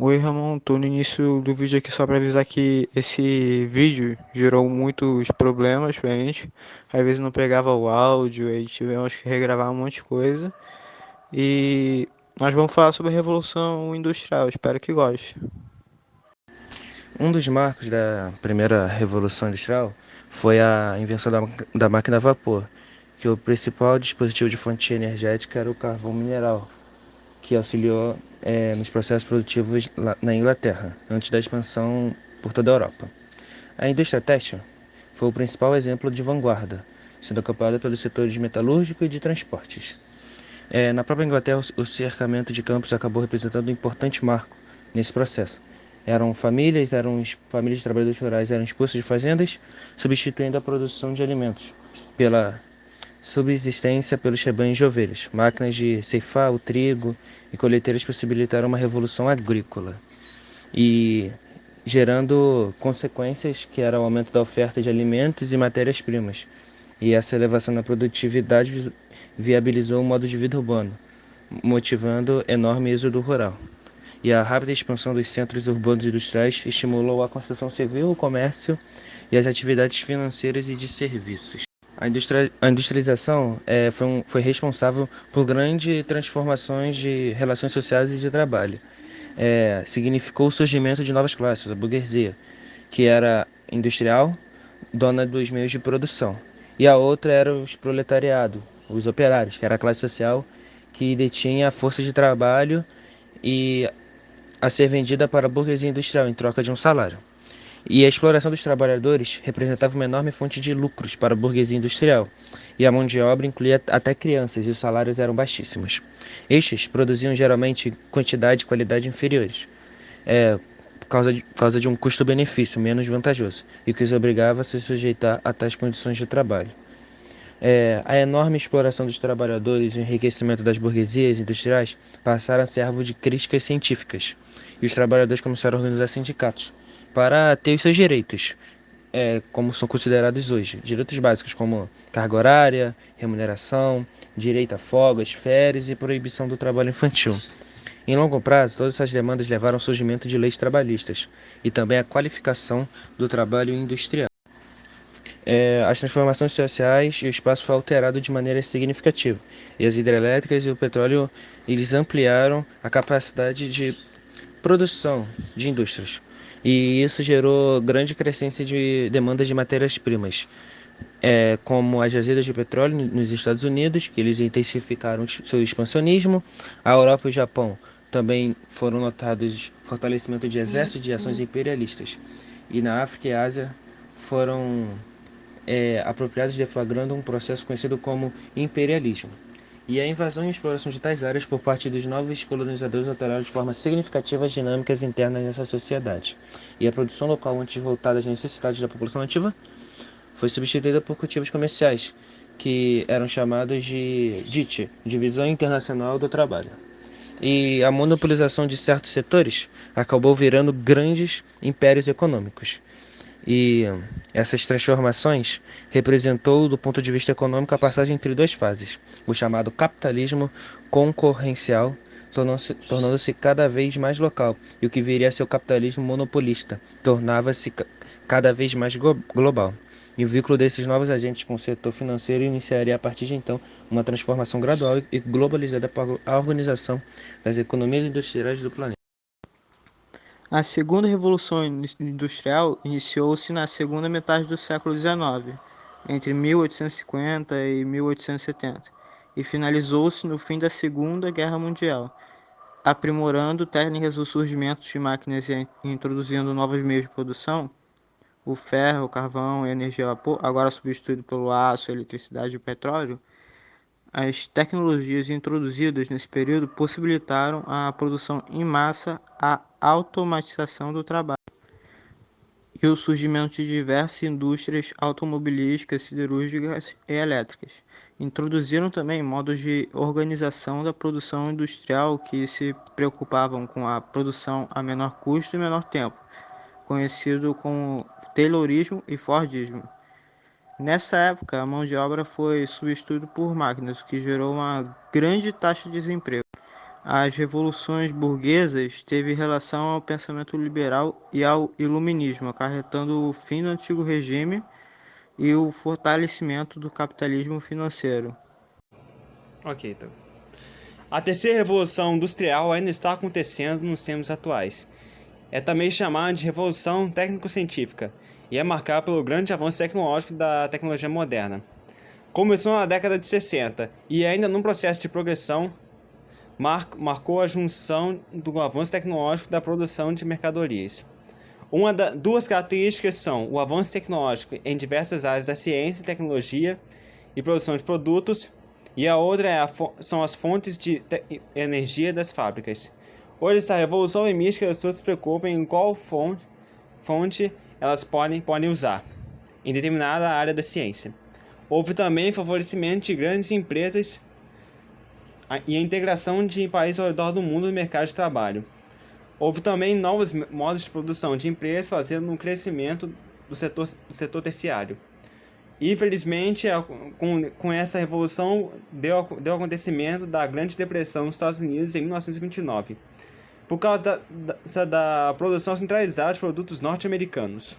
Oi Ramon, tô no início do vídeo aqui só para avisar que esse vídeo gerou muitos problemas pra gente. Às vezes não pegava o áudio, aí tivemos que regravar um monte de coisa. E nós vamos falar sobre a Revolução Industrial, espero que goste. Um dos marcos da primeira Revolução Industrial foi a invenção da máquina a vapor, que o principal dispositivo de fonte energética era o carvão mineral, que auxiliou nos processos produtivos na Inglaterra, antes da expansão por toda a Europa. A indústria têxtil foi o principal exemplo de vanguarda, sendo acompanhada pelos setores metalúrgico e de transportes. Na própria Inglaterra, o cercamento de campos acabou representando um importante marco nesse processo. Famílias de trabalhadores rurais eram expulsas de fazendas, substituindo a produção de alimentos pela subsistência pelos rebanhos de ovelhas. Máquinas de ceifar o trigo e colheiteiras possibilitaram uma revolução agrícola e gerando consequências que era o aumento da oferta de alimentos e matérias-primas. E essa elevação na produtividade viabilizou um modo de vida urbano, motivando enorme êxodo rural. E a rápida expansão dos centros urbanos industriais estimulou a construção civil, o comércio e as atividades financeiras e de serviços. A industrialização foi responsável por grandes transformações de relações sociais e de trabalho. Significou o surgimento de novas classes, a burguesia, que era industrial, dona dos meios de produção. E a outra era os proletariado, os operários, que era a classe social que detinha a força de trabalho e a ser vendida para a burguesia industrial em troca de um salário. E a exploração dos trabalhadores representava uma enorme fonte de lucros para a burguesia industrial, e a mão de obra incluía até crianças, e os salários eram baixíssimos. Estes produziam geralmente quantidade e qualidade inferiores, por causa de um custo-benefício menos vantajoso, e que os obrigava a se sujeitar a tais condições de trabalho. A enorme exploração dos trabalhadores e o enriquecimento das burguesias industriais passaram a ser alvo de críticas científicas, e os trabalhadores começaram a organizar sindicatos para ter os seus direitos, como são considerados hoje. Direitos básicos como carga horária, remuneração, direito a folgas, férias e proibição do trabalho infantil. Em longo prazo, todas essas demandas levaram ao surgimento de leis trabalhistas e também à qualificação do trabalho industrial. As transformações sociais e o espaço foi alterado de maneira significativa. E as hidrelétricas e o petróleo, eles ampliaram a capacidade de produção de indústrias. E isso gerou grande crescência de demandas de matérias-primas, como as jazidas de petróleo nos Estados Unidos, que eles intensificaram seu expansionismo. A Europa e o Japão também foram notados fortalecimento de exércitos de ações imperialistas. E na África e Ásia foram apropriados deflagrando um processo conhecido como imperialismo. E a invasão e exploração de tais áreas por parte dos novos colonizadores alteraram de forma significativa as dinâmicas internas dessa sociedade. E a produção local, antes voltada às necessidades da população nativa, foi substituída por cultivos comerciais, que eram chamados de DIT, Divisão Internacional do Trabalho. E a monopolização de certos setores acabou virando grandes impérios econômicos. E essas transformações representou, do ponto de vista econômico, a passagem entre duas fases: o chamado capitalismo concorrencial, tornando-se cada vez mais local, e o que viria a ser o capitalismo monopolista, tornava-se cada vez mais global. E o vínculo desses novos agentes com o setor financeiro iniciaria a partir de então uma transformação gradual e globalizada para a organização das economias industriais do planeta. A segunda Revolução Industrial iniciou-se na segunda metade do século XIX, entre 1850 e 1870, e finalizou-se no fim da Segunda Guerra Mundial, aprimorando técnicas do surgimento de máquinas e introduzindo novos meios de produção. O ferro, o carvão e a energia a vapor, agora substituído pelo aço, a eletricidade e o petróleo. As tecnologias introduzidas nesse período possibilitaram a produção em massa, a automatização do trabalho e o surgimento de diversas indústrias automobilísticas, siderúrgicas e elétricas. Introduziram também modos de organização da produção industrial que se preocupavam com a produção a menor custo e menor tempo, conhecido como Taylorismo e Fordismo. Nessa época, a mão de obra foi substituída por máquinas, o que gerou uma grande taxa de desemprego. As revoluções burguesas teve relação ao pensamento liberal e ao iluminismo, acarretando o fim do antigo regime e o fortalecimento do capitalismo financeiro. Ok, então. A terceira revolução industrial ainda está acontecendo nos tempos atuais. É também chamada de revolução técnico-científica e é marcada pelo grande avanço tecnológico da tecnologia moderna. Começou na década de 60 e ainda num processo de progressão marcou a junção do avanço tecnológico da produção de mercadorias. Duas características são o avanço tecnológico em diversas áreas da ciência, tecnologia e produção de produtos, e a outra são as fontes de energia das fábricas. Hoje, essa revolução permite que as pessoas se preocupem em qual fonte elas podem usar em determinada área da ciência. Houve também favorecimento de grandes empresas e a integração de países ao redor do mundo no mercado de trabalho. Houve também novos modos de produção de empresas, fazendo um crescimento do setor terciário. Infelizmente, com essa revolução, deu acontecimento da Grande Depressão nos Estados Unidos em 1929, por causa da produção centralizada de produtos norte-americanos.